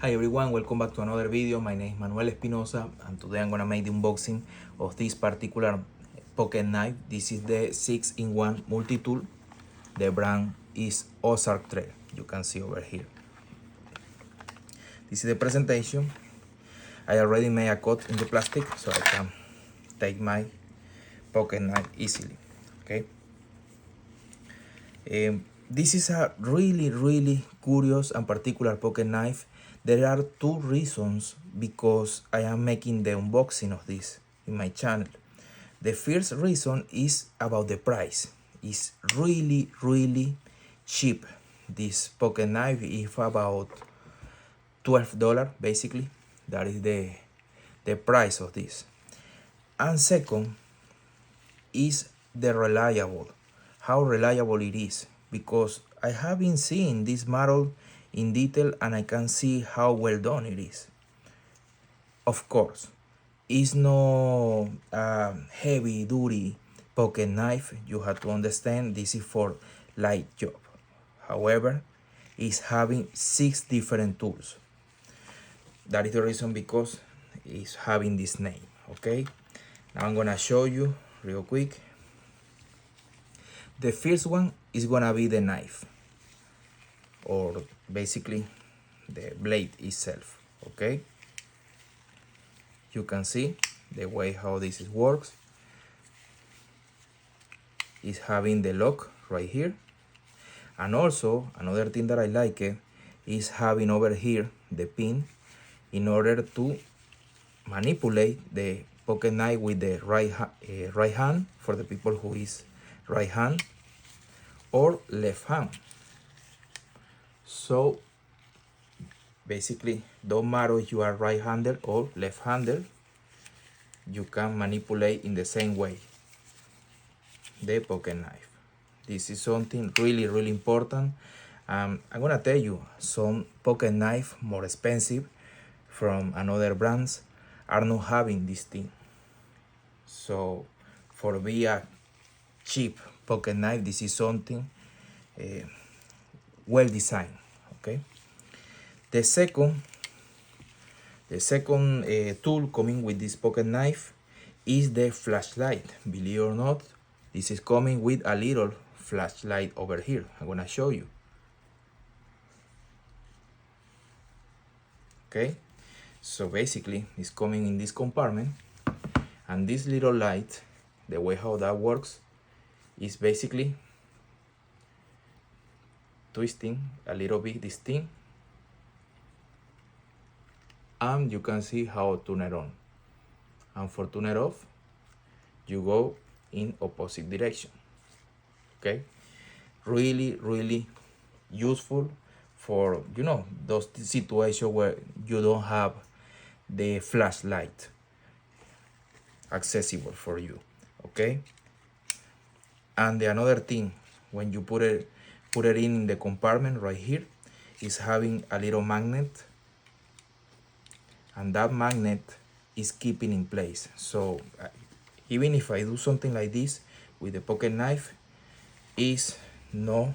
Hi everyone, welcome back to another video. My name is Manuel Espinosa and today I'm gonna make the unboxing of this particular pocket knife. This is the 6-in-1 multi-tool. The brand is Ozark Trail. You can see over here. This is the presentation. I already made a cut in the plastic so I can take my pocket knife easily. Okay. This is a really curious and particular pocket knife. There are two reasons because I am making the unboxing of this in my channel. The first reason is about the price. It's really cheap. This pocket knife is about $12 basically. That is the price of this. And second is the reliable, how reliable it is, because I have been seeing this model in detail and I can see how well done it is. Of course, it's no heavy duty pocket knife. You have to understand this is for light job. However, it's having 6 different tools. That is the reason because it's having this name. Okay, now I'm gonna show you real quick. The first one is gonna be the knife, or basically the blade itself. Okay, you can see the way how this works. Is having the lock right here, and also another thing that I like it is having over here the pin in order to manipulate the pocket knife with the right hand for the people who is right hand or left hand. So basically don't matter if you are right-handed or left-handed, you can manipulate in the same way the pocket knife. This is something really important. I'm gonna tell you, some pocket knife more expensive from another brands are not having this thing. So for be a cheap pocket knife, this is something well designed. Okay. The second tool coming with this pocket knife is the flashlight. Believe it or not, this is coming with a little flashlight over here. I'm gonna show you. Okay, so basically it's coming in this compartment, and this little light, the way how that works is basically twisting a little bit this thing, and you can see how to turn it on, and for turn it off you go in opposite direction. Okay, really useful for, you know, those situations where you don't have the flashlight accessible for you. Okay, and the another thing, when you put it in the compartment right here, is having a little magnet, and that magnet is keeping in place. So even if I do something like this with the pocket knife, is not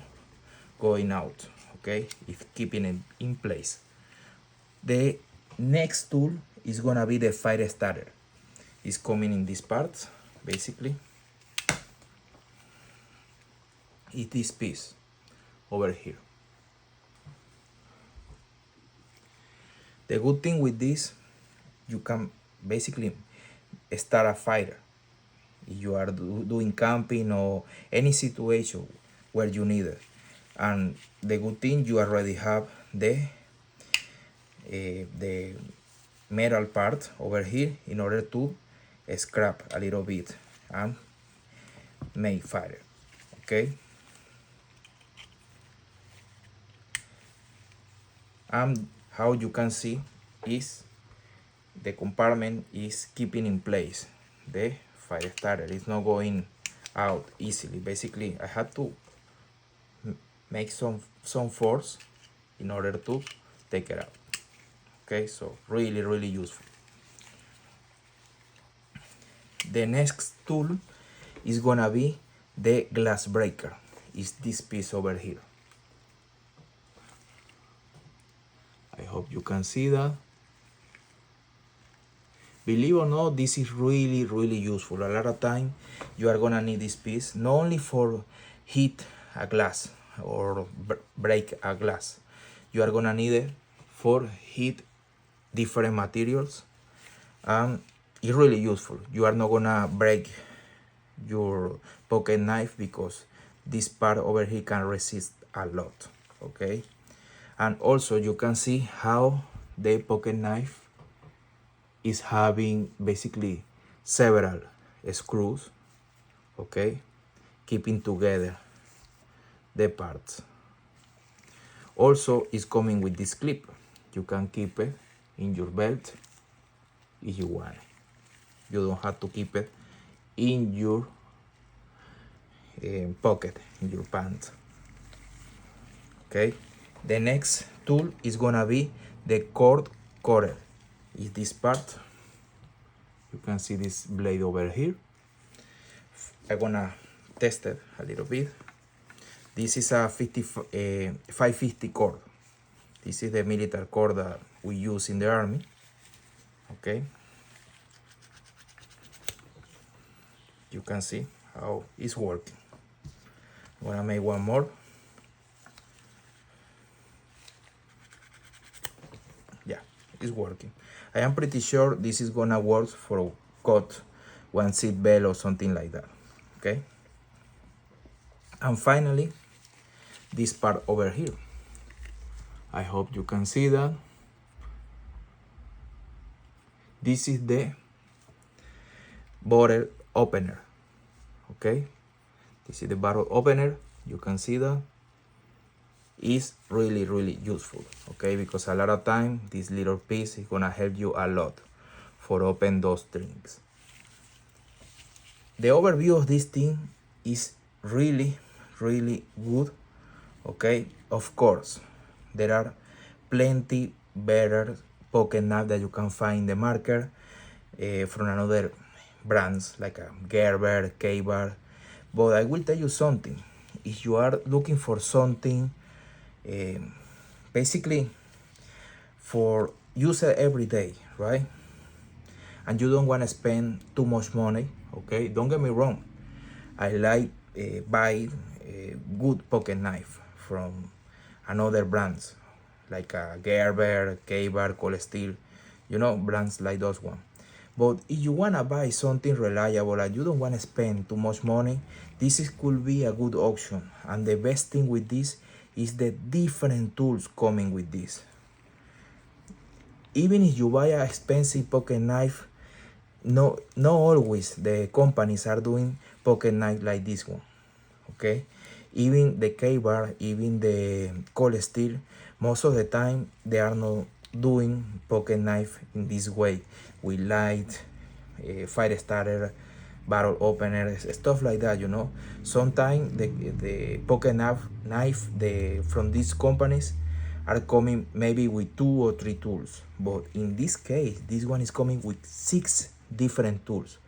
going out. Okay, it's keeping it in place. The next tool is gonna be the fire starter. It's coming in this part. Basically it's this piece over here. The good thing with this, you can basically start a fire if you are doing camping or any situation where you need it. And the good thing, you already have the metal part over here in order to scrap a little bit and make fire. Okay, and how you can see is the compartment is keeping in place the fire starter. It's not going out easily. Basically I had to make some force in order to take it out. Okay, so really useful. The next tool is gonna be the glass breaker. Is this piece over here. I hope hope you can see that. Believe or not, this is really useful. A lot of time you are gonna need this piece, not only for hit a glass or break a glass. You are gonna need it for hit different materials. It's really useful. You are not gonna break your pocket knife because this part over here can resist a lot, okay? And also you can see how the pocket knife is having basically several screws, okay, keeping together the parts. Also, it's coming with this clip. You can keep it in your belt if you want. You don't have to keep it in your pocket, in your pants. Okay, the next tool is gonna be the cord cutter. Is this part. You can see this blade over here. I'm gonna test it a little bit. This is a 550 cord. This is the military cord that we use in the army. Okay, you can see how it's working. I'm gonna make one more. Yeah, it's working. I am pretty sure this is gonna work for cut one seat belt or something like that. Okay, and finally this part over here. I hope you can see that. This is the bottle opener. Okay, this is the bottle opener. You can see that is really useful, okay, because a lot of time this little piece is gonna help you a lot for open those drinks. The overview of this thing is really good, okay. Of course there are plenty better pocket knife that you can find in the market from another brands like Gerber, Ka-Bar, but I will tell you something. If you are looking for something basically for use it every day, right, and you don't want to spend too much money, okay, don't get me wrong, I like buy good pocket knife from another brands like Gerber, Ka-Bar, Cold Steel, you know, brands like those one. But if you want to buy something reliable and you don't want to spend too much money, could be a good option. And the best thing with this is the different tools coming with this. Even if you buy an expensive pocket knife, not always the companies are doing pocket knife like this one, okay. Even the Ka-Bar, even the Cold Steel, most of the time they are not doing pocket knife in this way with light fire starter, barrel openers, stuff like that, you know. Sometimes the pocket knife from these companies are coming maybe with 2 or 3 tools, but in this case this one is coming with 6 different tools.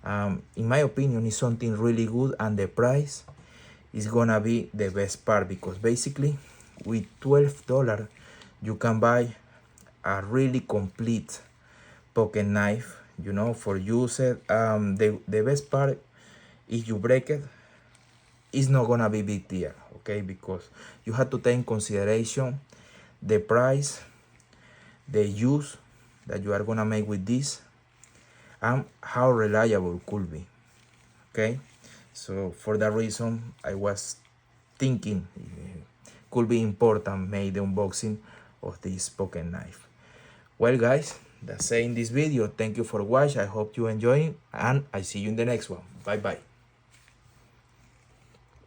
In my opinion, it's something really good, and the price is gonna be the best part, because basically with $12 you can buy a really complete pocket knife, you know, for use it. The best part, if you break it, it's not gonna be big deal, okay, because you have to take in consideration the price, the use that you are gonna make with this, and how reliable it could be, okay. So for that reason I was thinking it could be important make the unboxing of this pocket knife. Well guys, that's it in this video. Thank you for watching. I hope you enjoy it, and I see you in the next one. Bye bye.